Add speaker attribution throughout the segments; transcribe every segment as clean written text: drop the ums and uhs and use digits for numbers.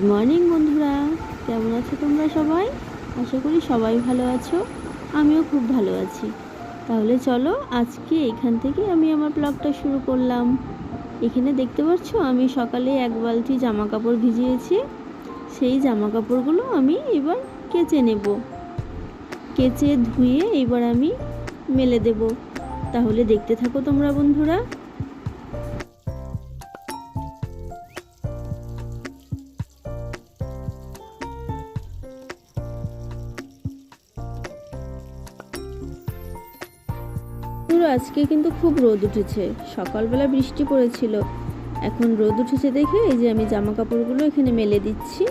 Speaker 1: Morning বন্ধুরা, কেমন আছো তোমরা সবাই? আশা করি সবাই ভালো আছো। আমিও খুব ভালো আছি। তাহলে চলো আজকে এখান থেকে আমি আমার ব্লগটা শুরু করলাম। এখানে দেখতে পাচ্ছ আমি সকালে এক বালতি জামা কাপড় ভিজিয়েছি। সেই জামা কাপড়গুলো আমি এবার কেচে নেব। কেচে ধুয়ে এবার আমি মেলে দেব। তাহলে দেখতে থাকো তোমরা বন্ধুরা। আজকে কিন্তু খুব রোদ উঠেছে। সকালবেলা বৃষ্টি পড়েছিল, এখন রোদ উঠেছে দেখে এই যে আমি জামা কাপড়গুলো এখানে মেলে দিচ্ছি।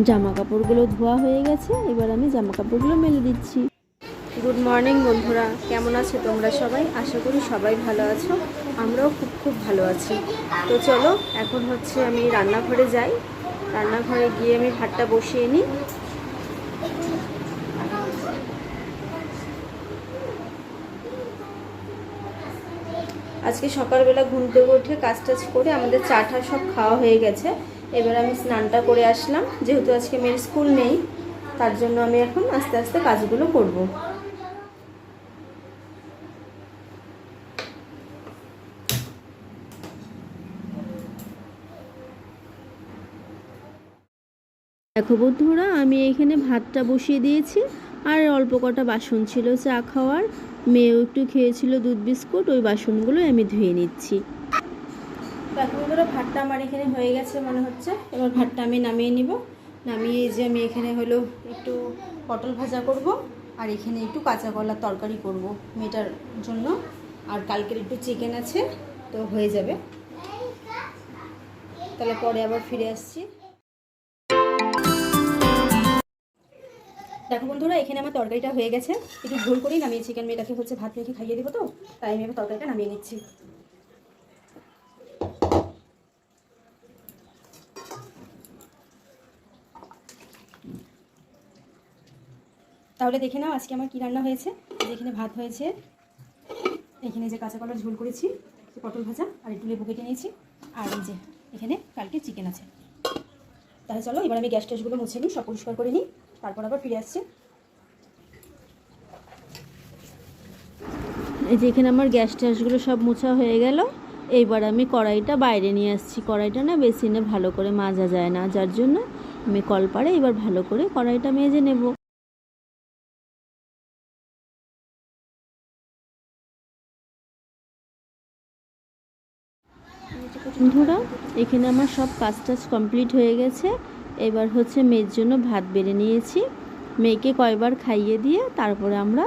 Speaker 1: জামা কাপড়গুলো ধোয়া হয়ে গেছে, এবার আমি জামা কাপড়গুলো মেলে দিচ্ছি। গুড মর্নিং বন্ধুরা, কেমন আছো তোমরা সবাই? আশা করি সবাই ভালো আছো। আমরাও খুব খুব ভালো আছি। তো চলো এখন হচ্ছে আমি রান্নাঘরে যাই। রান্নাঘরে গিয়ে আমি ভাতটা বসিয়ে নিই। আজকে সকালবেলা ঘুম থেকে উঠে কাজ টাজ করে আমাদের চা টা সব খাওয়া হয়ে গেছে। এবার আমি স্নানটা করে আসলাম। যেহেতু আজকে মেয়ের স্কুল নেই, তার জন্য আমি এখন আস্তে আস্তে কাজগুলো করব। দেখো বন্ধুরা, আমি এখানে ভাতটা বসিয়ে দিয়েছি। আর অল্প কটা বাসন ছিল চা খাওয়ার। মেয়েও একটু খেয়েছিল দুধ বিস্কুট, ওই বাসনগুলো আমি ধুয়ে নিচ্ছি। দেখো বন্ধুরা, ভাতটা আমার এখানে হয়ে গেছে মনে হচ্ছে। এবার ভাতটা আমি নামিয়ে নিব। নামিয়ে যে আমি এখানে হলো একটু পটল ভাজা করব, আর এখানে একটু কাঁচা কলার তরকারি করব মেয়েটার জন্য। আর কালকের একটু চিকেন আছে, তো হয়ে যাবে। তাহলে পরে আবার ফিরে আসছি। দেখো বন্ধুরা, এখানে আমার তরকারিটা হয়ে গেছে। একটু ঝোল করেই নামিয়েছি, কারণ মেয়েটাকে হচ্ছে ভাত মেখে খাইয়ে দেবো, তো তাই আমি এবার তরকারিটা নামিয়ে নিচ্ছি। তাহলে দেখে নাও আজকে আমার কী রান্না হয়েছে। এখানে ভাত হয়েছে, এখানে যে কাঁচা কলার ঝোল করেছি, পটল ভাজা, আর একটু লেবু কেটে নিয়েছি, আর এই যে এখানে কালকে চিকেন আছে। তাহলে চলো এবার আমি গ্যাস ট্যাসগুলো মুছে নিই, সব পরিষ্কার করে নিই, তারপর আবার ফিরে আসছি। এই যে এখানে আমার গ্যাস ট্যাসগুলো সব মোছা হয়ে গেল। এইবার আমি কড়াইটা বাইরে নিয়ে আসছি। কড়াইটা না বেসিনে ভালো করে মাজা যায় না, যার জন্য আমি কলপারে এবার ভালো করে কড়াইটা মেজে নেব। বন্ধুরা, এখানে আমার সব কাজ টাজ কমপ্লিট হয়ে গেছে। এবার হচ্ছে মেয়ের জন্য ভাত বেড়ে নিয়েছি। মেয়েকে কয়বার খাইয়ে দিয়ে তারপরে আমরা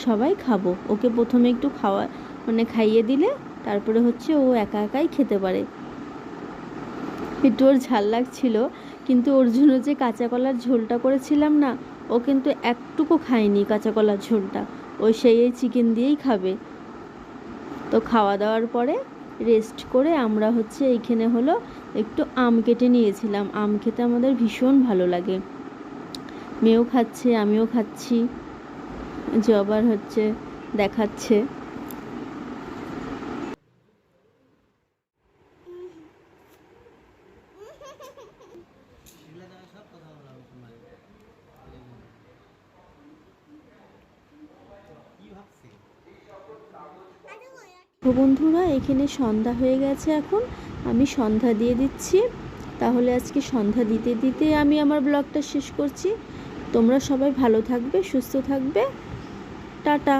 Speaker 1: সবাই খাবো। ওকে প্রথমে একটু খাইয়ে দিলে তারপরে হচ্ছে ও একা একাই খেতে পারে। একটু ওর ঝাল লাগছিল, কিন্তু ওর জন্য যে কাঁচা কলার ঝোলটা করেছিলাম না, ও কিন্তু একটুকু খায়নি কাঁচা কলার ঝোলটা। ও সেই চিকেন দিয়েই খাবে। তো খাওয়া দাওয়ার পরে রেস্ট করে আমরা হচ্ছে এইখানে হলো একটু আম কেটে নিয়েছিলাম। আম খেতে আমাদের ভীষণ ভালো লাগে। মেয়েও খাচ্ছে, আমিও খাচ্ছি। যে আবার হচ্ছে দেখাচ্ছে। তো বন্ধুরা, এখানে সন্ধ্যা হয়ে গেছে। এখন আমি সন্ধ্যা দিয়ে দিচ্ছি। তাহলে আজকে সন্ধ্যা দিতে দিতে আমি আমার ব্লগটা শেষ করছি। তোমরা সবাই ভালো থাকবে, সুস্থ থাকবে। টাটা।